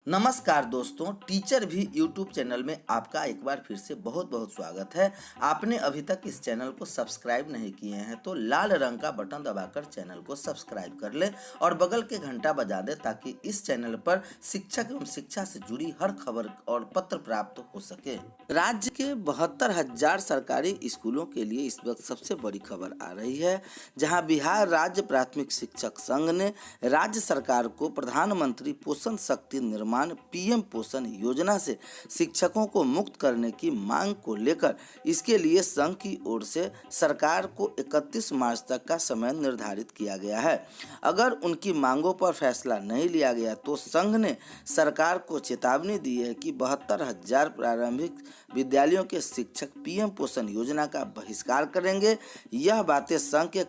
नमस्कार दोस्तों, टीचर भी यूट्यूब चैनल में आपका एक बार फिर से बहुत बहुत स्वागत है। आपने अभी तक इस चैनल को सब्सक्राइब नहीं किए हैं तो लाल रंग का बटन दबाकर चैनल को सब्सक्राइब कर लें और बगल के घंटा बजा दें ताकि इस चैनल पर शिक्षक एवं शिक्षा से जुड़ी हर खबर और पत्र प्राप्त हो सके। राज्य के 72,000 सरकारी स्कूलों के लिए इस वक्त सबसे बड़ी खबर आ रही है, जहाँ बिहार राज्य प्राथमिक शिक्षक संघ ने राज्य सरकार को प्रधानमंत्री पोषण शक्ति निर्माण पीएम पोषण योजना से शिक्षकों को मुक्त करने की मांग को लेकर इसके लिए संघ की ओर से सरकार को 31 मार्च तक का समय निर्धारित किया गया है। अगर उनकी मांगों पर फैसला नहीं लिया गया तो संघ ने सरकार को चेतावनी दी है कि 72,000 प्रारंभिक विद्यालयों के शिक्षक पीएम पोषण योजना का बहिष्कार करेंगे। यह बातें संघ के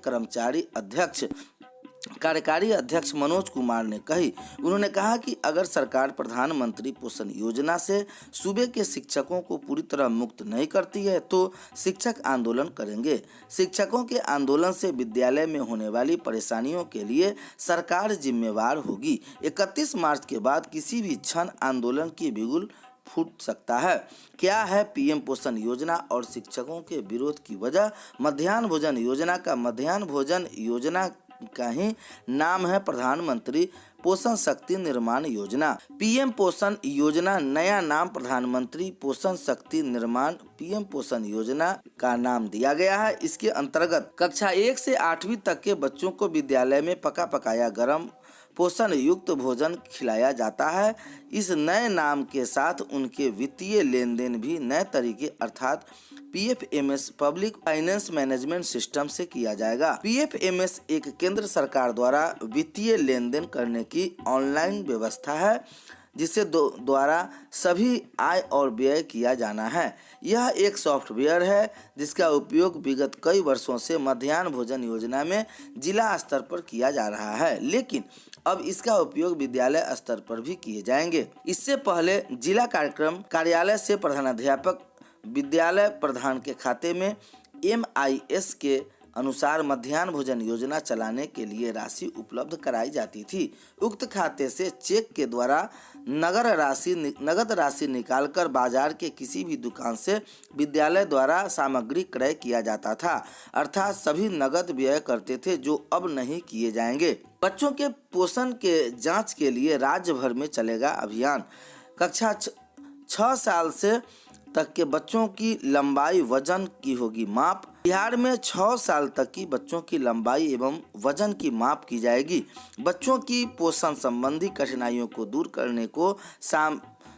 कार्यकारी अध्यक्ष मनोज कुमार ने कही। उन्होंने कहा कि अगर सरकार प्रधानमंत्री पोषण योजना से सूबे के शिक्षकों को पूरी तरह मुक्त नहीं करती है तो शिक्षक आंदोलन करेंगे। शिक्षकों के आंदोलन से विद्यालय में होने वाली परेशानियों के लिए सरकार जिम्मेवार होगी। 31 मार्च के बाद किसी भी क्षण आंदोलन की बिगुल फूट सकता है। क्या है पीएम पोषण योजना और शिक्षकों के विरोध की वजह? मध्याह्न भोजन योजना का ही नाम है प्रधानमंत्री पोषण शक्ति निर्माण योजना। पीएम पोषण योजना नया नाम प्रधानमंत्री पोषण शक्ति निर्माण पीएम पोषण योजना का नाम दिया गया है। इसके अंतर्गत कक्षा 1 से 8वीं तक के बच्चों को विद्यालय में पका पकाया गर्म पोषण युक्त भोजन खिलाया जाता है। इस नए नाम के साथ उनके वित्तीय लेन देन भी नए तरीके अर्थात PFMS public finance management system से किया जाएगा। पीएफएमएस एक केंद्र सरकार द्वारा वित्तीय लेन देन करने की ऑनलाइन व्यवस्था है जिसे द्वारा सभी आय और व्यय किया जाना है। यह एक सॉफ्टवेयर है जिसका उपयोग विगत कई वर्षों से मध्याह्न भोजन योजना में जिला स्तर पर किया जा रहा है, लेकिन अब इसका उपयोग विद्यालय स्तर पर भी किए जाएंगे। इससे पहले जिला कार्यक्रम कार्यालय से प्रधानाध्यापक विद्यालय प्रधान के खाते में MIS के अनुसार मध्याह्न भोजन योजना चलाने के लिए राशि उपलब्ध कराई जाती थी। उक्त खाते से चेक के द्वारा नगद राशि निकालकर बाजार के किसी भी दुकान से विद्यालय द्वारा सामग्री क्रय किया जाता था, अर्थात सभी नगद व्यय करते थे जो अब नहीं किए जाएंगे। बच्चों के पोषण के जांच के लिए राज्य भर में चलेगा अभियान। कक्षा 6 साल से तक के बच्चों की लंबाई वजन की होगी माप। बिहार में 6 साल तक की बच्चों की लंबाई एवं वजन की माप की जाएगी। बच्चों की पोषण संबंधी कठिनाइयों को दूर करने को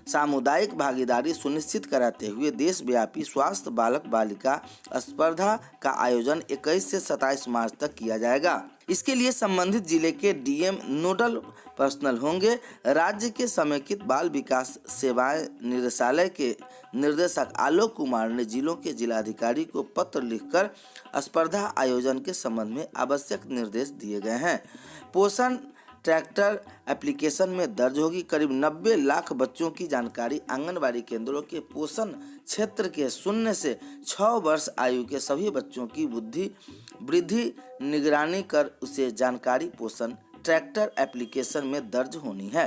सामुदायिक भागीदारी सुनिश्चित कराते हुए देशव्यापी स्वास्थ्य बालक बालिका स्पर्धा का आयोजन 21 से 27 मार्च तक किया जाएगा। इसके लिए संबंधित जिले के डीएम नोडल पर्सनल होंगे। राज्य के समेकित बाल विकास सेवाएं निदेशालय के निर्देशक आलोक कुमार ने जिलों के जिलाधिकारी को पत्र लिखकर स्पर्धा आयोजन के संबंध में आवश्यक निर्देश दिए गए हैं। पोषण ट्रैक्टर एप्लीकेशन में दर्ज होगी। करीब 90 लाख बच्चों की जानकारी आंगनबाड़ी केंद्रों के पोषण क्षेत्र के 0 से 6 वर्ष आयु के सभी बच्चों की वृद्धि निगरानी कर उसे जानकारी पोषण ट्रैक्टर एप्लीकेशन में दर्ज होनी है।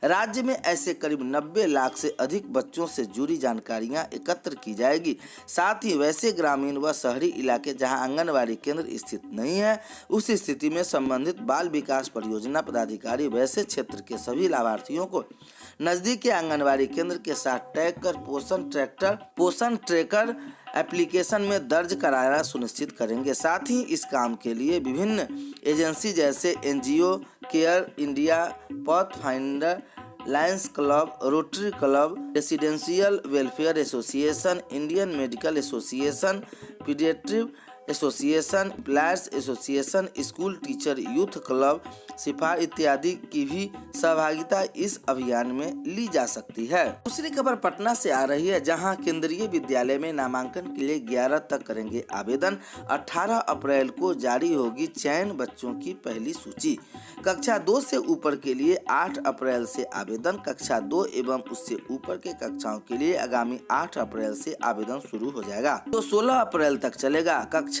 राज्य में ऐसे करीब 90 लाख से अधिक बच्चों से जुड़ी जानकारियां एकत्र की जाएगी। साथ ही वैसे ग्रामीण व शहरी इलाके जहां आंगनबाड़ी केंद्र स्थित नहीं है, उस स्थिति में संबंधित बाल विकास परियोजना पदाधिकारी वैसे क्षेत्र के सभी लाभार्थियों को नजदीक के आंगनबाड़ी केंद्र के साथ टैग कर पोषण ट्रैकर एप्लीकेशन में दर्ज कराना सुनिश्चित करेंगे। साथ ही इस काम के लिए विभिन्न एजेंसी जैसे NGO, Care India, Pathfinder, Lions Club, Rotary Club, residential welfare association, Indian medical association, pediatric association, प्लायर्स association, school teacher youth club, सिफार इत्यादि की भी सहभागिता इस अभियान में ली जा सकती है। दूसरी खबर पटना से आ रही है, जहां केंद्रीय विद्यालय में नामांकन के लिए 11 तक करेंगे आवेदन। 18 अप्रैल को जारी होगी चयन बच्चों की पहली सूची। कक्षा 2 से ऊपर के लिए 8 अप्रैल से आवेदन। कक्षा 2 एवं उससे ऊपर के कक्षाओं के लिए आगामी 8 अप्रैल से आवेदन शुरू हो जाएगा तो 16 अप्रैल तक चलेगा। कक्षा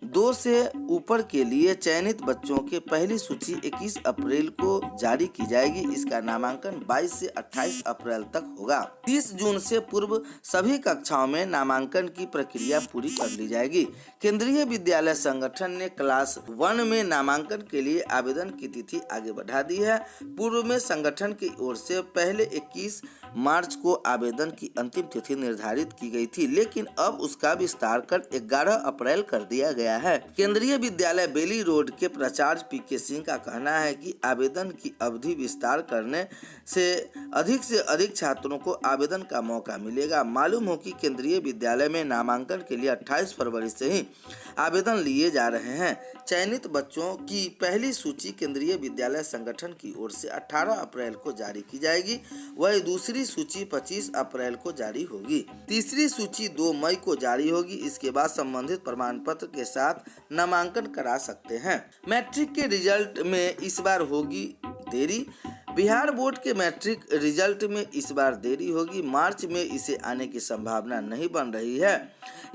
2 से ऊपर के लिए चयनित बच्चों की पहली सूची 21 अप्रैल को जारी की जाएगी। इसका नामांकन 22 से 28 अप्रैल तक होगा। 30 जून से पूर्व सभी कक्षाओं में नामांकन की प्रक्रिया पूरी कर ली जाएगी। केंद्रीय विद्यालय संगठन ने क्लास 1 में नामांकन के लिए आवेदन की तिथि आगे बढ़ा दी है। पूर्व में संगठन की ओर से पहले 21 मार्च को आवेदन की अंतिम तिथि निर्धारित की गई थी, लेकिन अब उसका विस्तार कर 11 अप्रैल कर दिया गया है। केंद्रीय विद्यालय बेली रोड के प्राचार्य पीके सिंह का कहना है कि आवेदन की अवधि विस्तार करने से अधिक छात्रों को आवेदन का मौका मिलेगा। मालूम हो कि केंद्रीय विद्यालय में नामांकन के लिए 28 फरवरी से ही आवेदन लिए जा रहे हैं। चयनित बच्चों की पहली सूची केंद्रीय विद्यालय संगठन की ओर से 18 अप्रैल को जारी की जाएगी। वही दूसरी सूची 25 अप्रैल को जारी होगी। तीसरी सूची 2 मई को जारी होगी। इसके बाद संबंधित प्रमाण पत्र के साथ नामांकन करा सकते हैं। मैट्रिक के रिजल्ट में इस बार होगी देरी। बिहार बोर्ड के मैट्रिक रिजल्ट में इस बार देरी होगी। मार्च में इसे आने की संभावना नहीं बन रही है।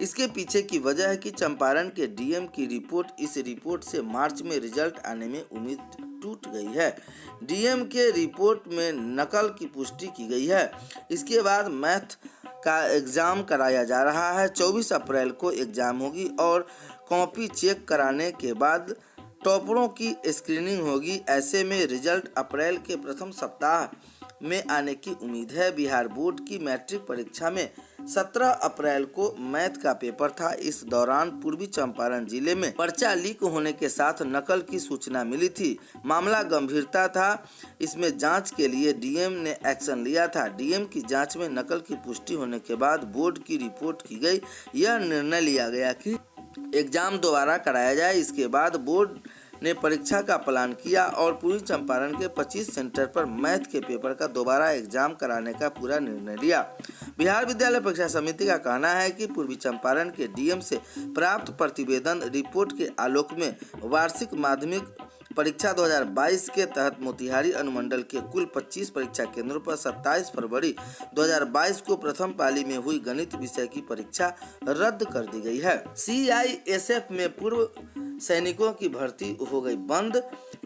इसके पीछे की वजह है कि चंपारण के डीएम की रिपोर्ट, इस रिपोर्ट से मार्च में रिजल्ट आने में उम्मीद टूट गई है। डीएम के रिपोर्ट में नकल की पुष्टि की गई है। इसके बाद मैथ का एग्जाम कराया जा रहा है। 24 अप्रैल को एग्जाम होगी और कॉपी चेक कराने के बाद टॉपरों की स्क्रीनिंग होगी। ऐसे में रिजल्ट अप्रैल के प्रथम सप्ताह में आने की उम्मीद है। बिहार बोर्ड की मैट्रिक परीक्षा में 17 अप्रैल को मैथ का पेपर था। इस दौरान पूर्वी चंपारण जिले में पर्चा लीक होने के साथ नकल की सूचना मिली थी। मामला गंभीरता था। इसमें जांच के लिए डीएम ने एक्शन लिया था। डीएम की जांच में नकल की पुष्टि होने के बाद बोर्ड की रिपोर्ट की गई। यह निर्णय लिया गया कि एग्जाम दोबारा कराया जाए। इसके बाद बोर्ड ने परीक्षा का प्लान किया और पूर्वी चंपारण के 25 सेंटर पर मैथ के पेपर का दोबारा एग्जाम कराने का पूरा निर्णय लिया। बिहार विद्यालय परीक्षा समिति का कहना है कि पूर्वी चंपारण के डीएम से प्राप्त प्रतिवेदन रिपोर्ट के आलोक में वार्षिक माध्यमिक परीक्षा 2022 के तहत मोतिहारी अनुमंडल के कुल 25 परीक्षा केंद्रों पर 27 फरवरी 2022 को प्रथम पाली में हुई गणित विषय की परीक्षा रद्द कर दी गई है। सीआईएसएफ में पूर्व सैनिकों की भर्ती हो गई बंद।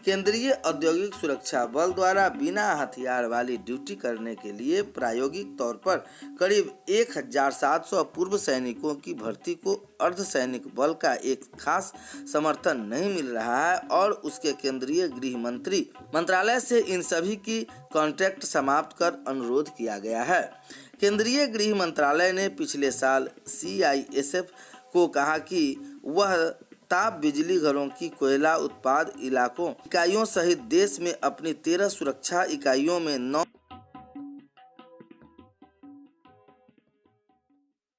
केंद्रीय औद्योगिक सुरक्षा बल द्वारा बिना हथियार वाली ड्यूटी करने के लिए प्रायोगिक तौर पर करीब 1700 पूर्व सैनिकों की भर्ती को अर्धसैनिक बल का एक खास समर्थन नहीं मिल रहा है और उसके केंद्रीय गृह मंत्रालय से इन सभी की कॉन्ट्रैक्ट समाप्त कर अनुरोध किया गया है। केंद्रीय गृह मंत्रालय ने पिछले साल सीआईएसएफ को कहा कि वह ताप बिजली घरों की कोयला उत्पाद इकाइयों सहित देश में अपनी 13 सुरक्षा इकाइयों में 9